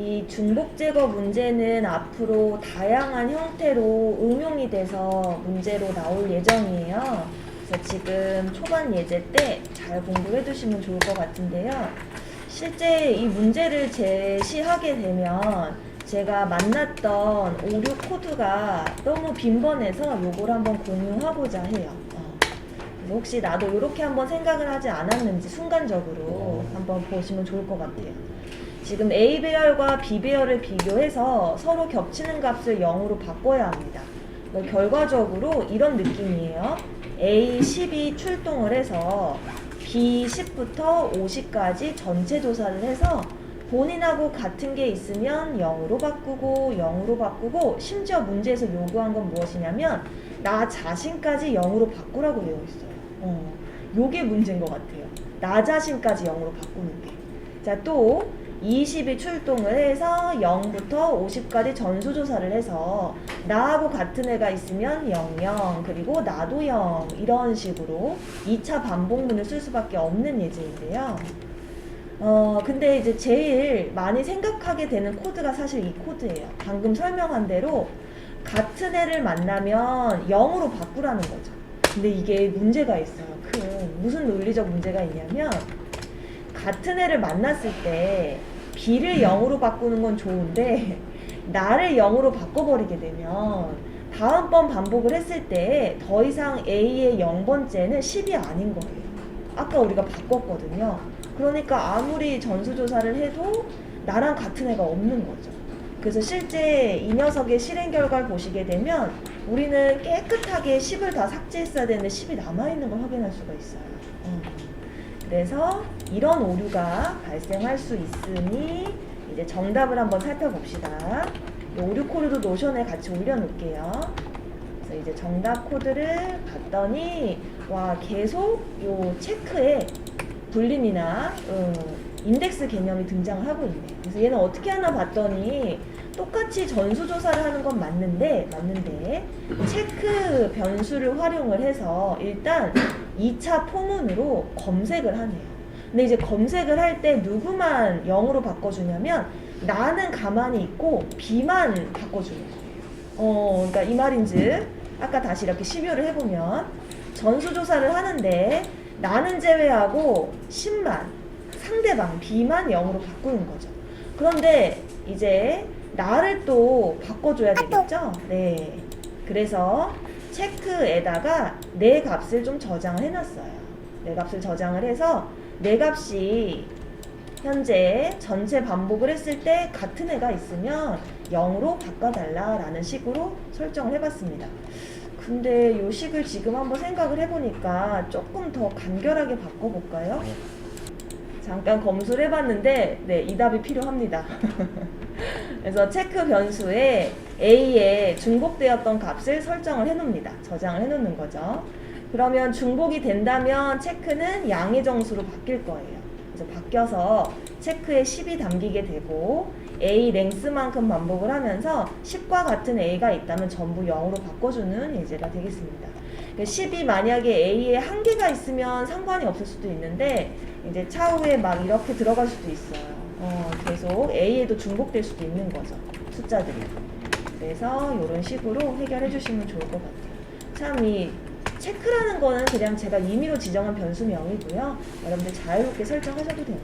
이 중복 제거 문제는 앞으로 다양한 형태로 응용이 돼서 문제로 나올 예정이에요. 그래서 지금 초반 예제 때 잘 공부해 두시면 좋을 것 같은데요. 실제 이 문제를 제시하게 되면 제가 만났던 오류 코드가 너무 빈번해서 요걸 한번 공유하고자 해요. 그래서 혹시 나도 이렇게 한번 생각을 하지 않았는지 순간적으로 한번 보시면 좋을 것 같아요. 지금 A 배열과 B 배열을 비교해서 서로 겹치는 값을 0으로 바꿔야 합니다. 결과적으로 이런 느낌이에요. A 10이 출동을 해서 B 10부터 50까지 전체 조사를 해서 본인하고 같은 게 있으면 0으로 바꾸고 0으로 바꾸고 심지어 문제에서 요구한 건 무엇이냐면 나 자신까지 0으로 바꾸라고 되어 있어요. 요게 문제인 것 같아요. 나 자신까지 0으로 바꾸는 게. 자, 또 20이 출동을 해서 0부터 50까지 전수조사를 해서 나하고 같은 애가 있으면 00 그리고 나도 0 이런 식으로 2차 반복문을 쓸 수밖에 없는 예제인데요. 근데 이제 제일 많이 생각하게 되는 코드가 사실 이 코드예요. 방금 설명한 대로 같은 애를 만나면 0으로 바꾸라는 거죠. 근데 이게 문제가 있어요. 무슨 논리적 문제가 있냐면 같은 애를 만났을 때 B를 0으로 바꾸는 건 좋은데 나를 0으로 바꿔버리게 되면 다음번 반복을 했을 때 더 이상 A의 0번째는 10이 아닌 거예요. 아까 우리가 바꿨거든요. 그러니까 아무리 전수조사를 해도 나랑 같은 애가 없는 거죠. 그래서 실제 이 녀석의 실행 결과를 보시게 되면 우리는 깨끗하게 10을 다 삭제했어야 되는데 10이 남아있는 걸 확인할 수가 있어요. 그래서 이런 오류가 발생할 수 있으니 이제 정답을 한번 살펴봅시다. 이 오류 코드도 노션에 같이 올려놓을게요. 그래서 이제 정답 코드를 봤더니 와 계속 요 체크에 불림이나 인덱스 개념이 등장을 하고 있네. 그래서 얘는 어떻게 하나 봤더니 똑같이 전수조사를 하는 건 맞는데 체크 변수를 활용을 해서 일단 2차 포문으로 검색을 하네요. 근데 이제 검색을 할 때 누구만 0으로 바꿔주냐면 나는 가만히 있고 B만 바꿔주는 거예요. 그러니까 이 말인즉 아까 다시 이렇게 시뷰를 해보면 전수조사를 하는데 나는 제외하고 10만 상대방 B만 0으로 바꾸는 거죠. 그런데 이제 나를 또 바꿔줘야 되겠죠? 네. 그래서 체크에다가 내 값을 좀 저장을 해놨어요. 내 값을 저장을 해서 내 값이 현재 전체 반복을 했을 때 같은 애가 있으면 0으로 바꿔달라라는 식으로 설정을 해봤습니다. 근데 요 식을 지금 한번 생각을 해보니까 조금 더 간결하게 바꿔볼까요? 잠깐 검수를 해봤는데 네, 이 답이 필요합니다. 그래서 체크 변수에 A에 중복되었던 값을 설정을 해놓습니다. 저장을 해놓는 거죠. 그러면 중복이 된다면 체크는 양의 정수로 바뀔 거예요. 그래서 바뀌어서 체크에 10이 담기게 되고 A 랭스만큼 반복을 하면서 10과 같은 A가 있다면 전부 0으로 바꿔주는 예제가 되겠습니다. 10이 만약에 A에 한 개가 있으면 상관이 없을 수도 있는데 이제 차후에 막 이렇게 들어갈 수도 있어요. 계속 A에도 중복될 수도 있는 거죠. 숫자들이. 그래서 이런 식으로 해결해 주시면 좋을 것 같아요. 참 이 체크라는 거는 그냥 제가 임의로 지정한 변수명이고요. 여러분들 자유롭게 설정하셔도 돼요.